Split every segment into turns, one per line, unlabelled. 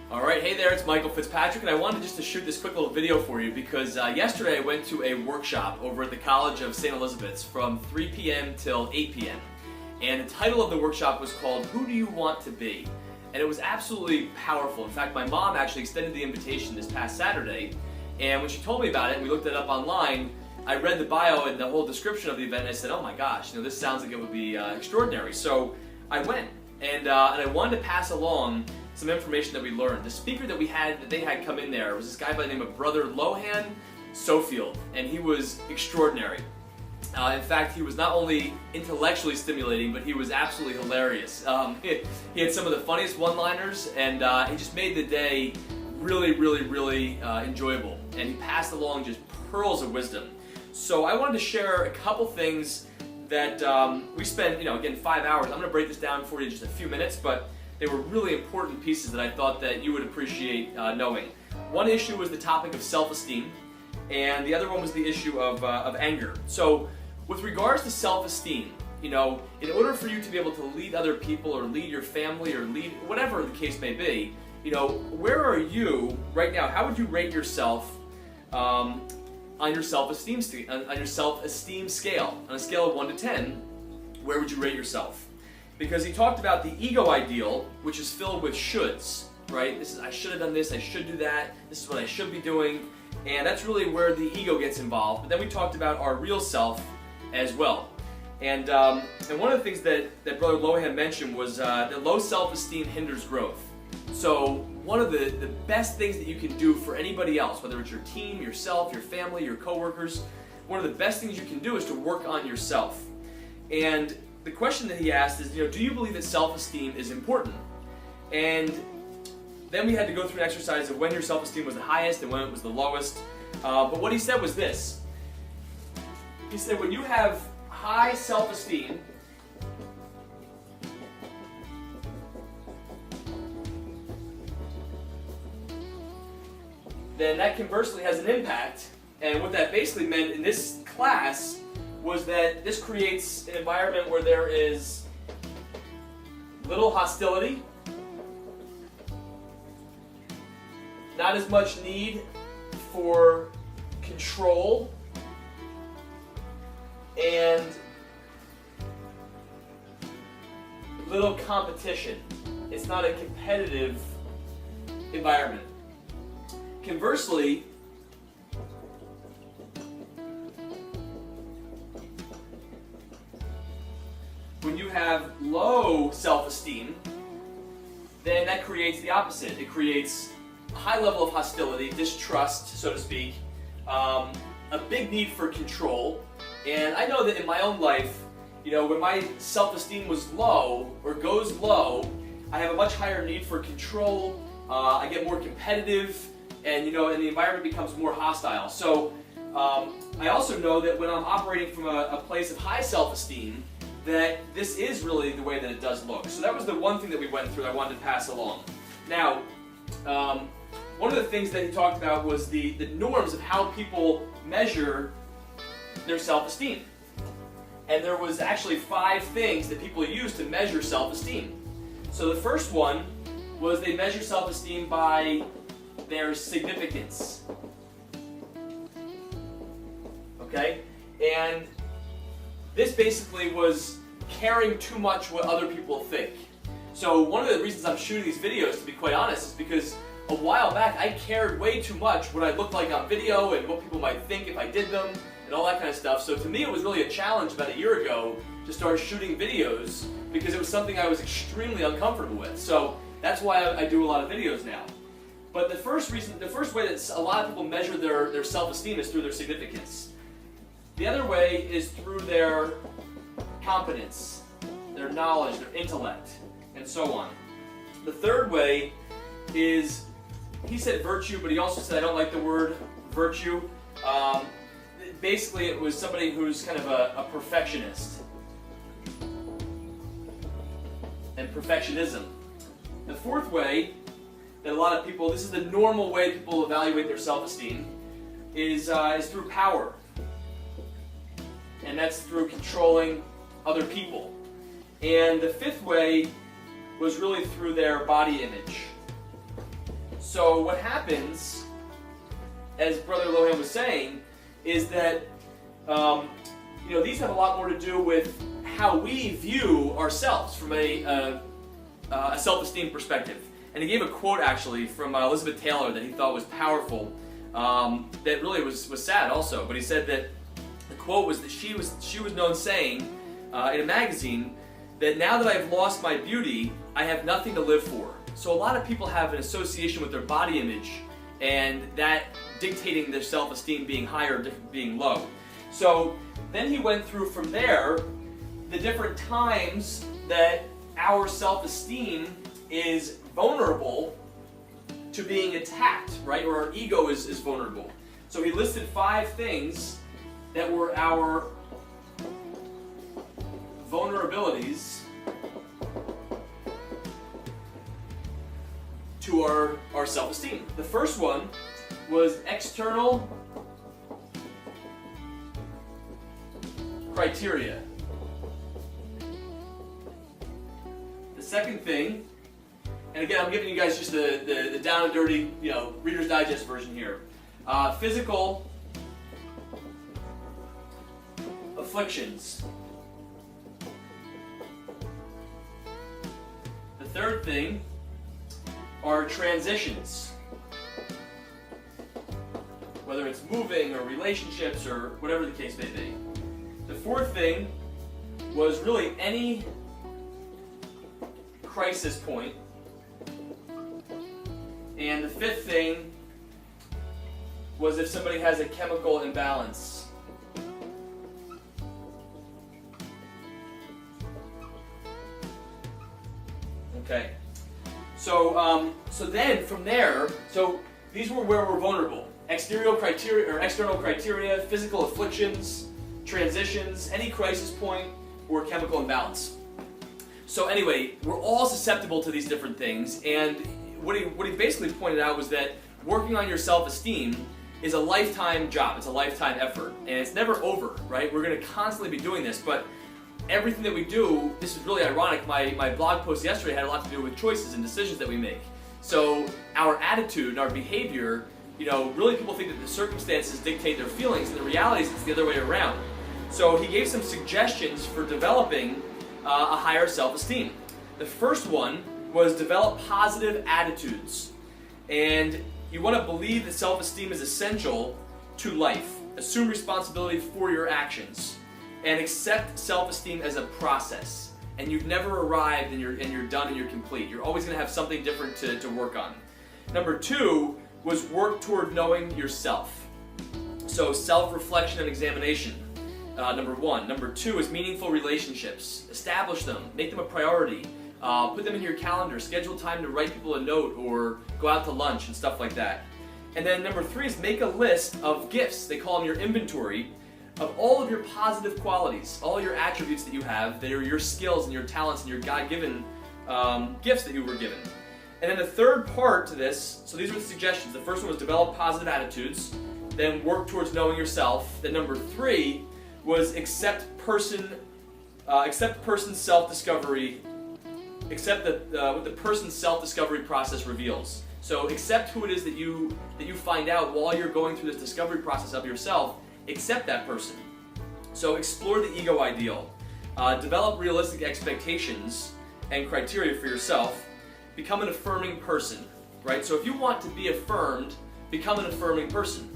Alright, hey there, it's Michael Fitzpatrick, and I wanted just to shoot this quick little video for you because yesterday I went to a workshop over at the College of St. Elizabeth's from 3 p.m. till 8 p.m. And the title of the workshop was called, Who Do You Want to Be? And it was absolutely powerful. In fact, my mom actually extended the invitation this past Saturday, and when she told me about it, and we looked it up online, I read the bio and the whole description of the event, and I said, oh my gosh, this sounds like it would be extraordinary. So I went, and I wanted to pass along some information that we learned. The speaker that they had come in there was this guy by the name of Brother Lohan Sofield, and he was extraordinary. In fact, he was not only intellectually stimulating, but he was absolutely hilarious. He had some of the funniest one-liners, and he just made the day really enjoyable. And he passed along just pearls of wisdom. So I wanted to share a couple things that we spent, again, 5 hours. I'm going to break this down for you in just a few minutes, but they were really important pieces that I thought that you would appreciate knowing. One issue was the topic of self-esteem, and the other one was the issue of anger. So with regards to self-esteem, in order for you to be able to lead other people or lead your family or lead whatever the case may be, where are you right now? How would you rate yourself on your self-esteem scale? On a scale of 1 to 10, where would you rate yourself? Because he talked about the ego ideal, which is filled with shoulds, right? This is, I should have done this, I should do that, this is what I should be doing, and that's really where the ego gets involved. But then we talked about our real self as well. And one of the things that Brother Lohan mentioned was that low self-esteem hinders growth. So one of the best things that you can do for anybody else, whether it's your team, yourself, your family, your coworkers, one of the best things you can do is to work on yourself. And the question that he asked is, do you believe that self-esteem is important? And then we had to go through an exercise of when your self-esteem was the highest and when it was the lowest. But what he said was this. He said, when you have high self-esteem, then that conversely has an impact. And what that basically meant in this class was that this creates an environment where there is little hostility, not as much need for control, and little competition. It's not a competitive environment. Conversely, when you have low self-esteem, then that creates the opposite. It creates a high level of hostility, distrust, so to speak, a big need for control. And I know that in my own life, when my self-esteem was low or goes low, I have a much higher need for control. I get more competitive, and and the environment becomes more hostile. So I also know that when I'm operating from a place of high self-esteem, that this is really the way that it does look. So that was the one thing that we went through that I wanted to pass along. Now, one of the things that he talked about was the norms of how people measure their self-esteem. And there was actually 5 things that people use to measure self-esteem. So the first one was they measure self-esteem by their significance. Okay? And this basically was caring too much what other people think. So one of the reasons I'm shooting these videos, to be quite honest, is because a while back I cared way too much what I looked like on video and what people might think if I did them and all that kind of stuff. So to me it was really a challenge about a year ago to start shooting videos because it was something I was extremely uncomfortable with. So that's why I do a lot of videos now. But the first way that a lot of people measure their self-esteem is through their significance. The other way is through their competence, their knowledge, their intellect, and so on. The third way is, he said virtue, but he also said, I don't like the word virtue. Basically, it was somebody who's kind of a perfectionist. And perfectionism. The fourth way that a lot of people, this is the normal way people evaluate their self-esteem, is through power. And that's through controlling other people. And the fifth way was really through their body image. So what happens, as Brother Lohan was saying, is that these have a lot more to do with how we view ourselves from a self-esteem perspective. And he gave a quote actually from Elizabeth Taylor that he thought was powerful, that really was sad also. But he said that the quote was that she was known saying in a magazine that now that I've lost my beauty, I have nothing to live for. So a lot of people have an association with their body image, and that dictating their self-esteem being high or being low. So then he went through from there the different times that our self-esteem is vulnerable to being attacked, right? Or our ego is vulnerable. So he listed 5 things that were our vulnerabilities to our self-esteem. The first one was external criteria. The second thing, and again, I'm giving you guys just the down and dirty, Reader's Digest version here. Physical afflictions. The third thing are transitions. Whether it's moving or relationships or whatever the case may be. The fourth thing was really any crisis point. And the fifth thing was if somebody has a chemical imbalance. Okay. So then from there, so these were where we're vulnerable. External criteria, physical afflictions, transitions, any crisis point, or chemical imbalance. So anyway, we're all susceptible to these different things, and what he basically pointed out was that working on your self-esteem is a lifetime job. It's a lifetime effort, and it's never over, right? We're going to constantly be doing this, but everything that we do, this is really ironic, my blog post yesterday had a lot to do with choices and decisions that we make. So our attitude and our behavior, really people think that the circumstances dictate their feelings, and the reality is it's the other way around. So he gave some suggestions for developing a higher self-esteem. The first one was develop positive attitudes. And you want to believe that self-esteem is essential to life. Assume responsibility for your actions. And accept self-esteem as a process. And you've never arrived and you're done and you're complete. You're always going to have something different to work on. Number 2 was work toward knowing yourself. So self-reflection and examination. Number 1. Number 2 is meaningful relationships. Establish them. Make them a priority. Put them in your calendar. Schedule time to write people a note or go out to lunch and stuff like that. And then number 3 is make a list of gifts. They call them your inventory of all of your positive qualities, all your attributes that you have, that are your skills and your talents and your God-given gifts that you were given. And then the third part to this, so these were the suggestions. The first one was develop positive attitudes, then work towards knowing yourself. Then number 3 was accept person's self-discovery, accept what the person's self-discovery process reveals. So accept who it is that you find out while you're going through this discovery process of yourself. Accept that person. So explore the ego ideal. Develop realistic expectations and criteria for yourself. Become an affirming person, right? So if you want to be affirmed, become an affirming person.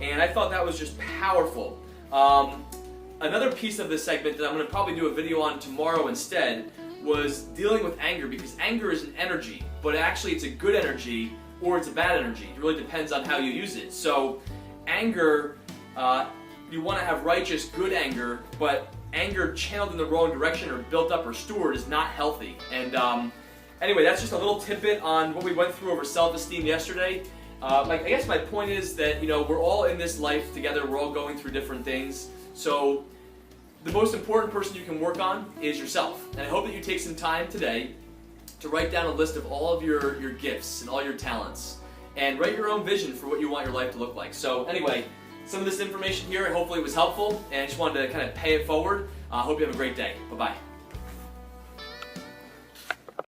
And I thought that was just powerful. Another piece of this segment that I'm going to probably do a video on tomorrow instead was dealing with anger, because anger is an energy, but actually it's a good energy or it's a bad energy. It really depends on how you use it. So anger, you want to have righteous, good anger, but anger channeled in the wrong direction or built up or stored is not healthy. And anyway, that's just a little tidbit on what we went through over self-esteem yesterday. I guess my point is that we're all in this life together. We're all going through different things. So the most important person you can work on is yourself. And I hope that you take some time today to write down a list of all of your gifts and all your talents, and write your own vision for what you want your life to look like. So anyway, some of this information here, hopefully it was helpful, and I just wanted to kind of pay it forward. I hope you have a great day. Bye-bye.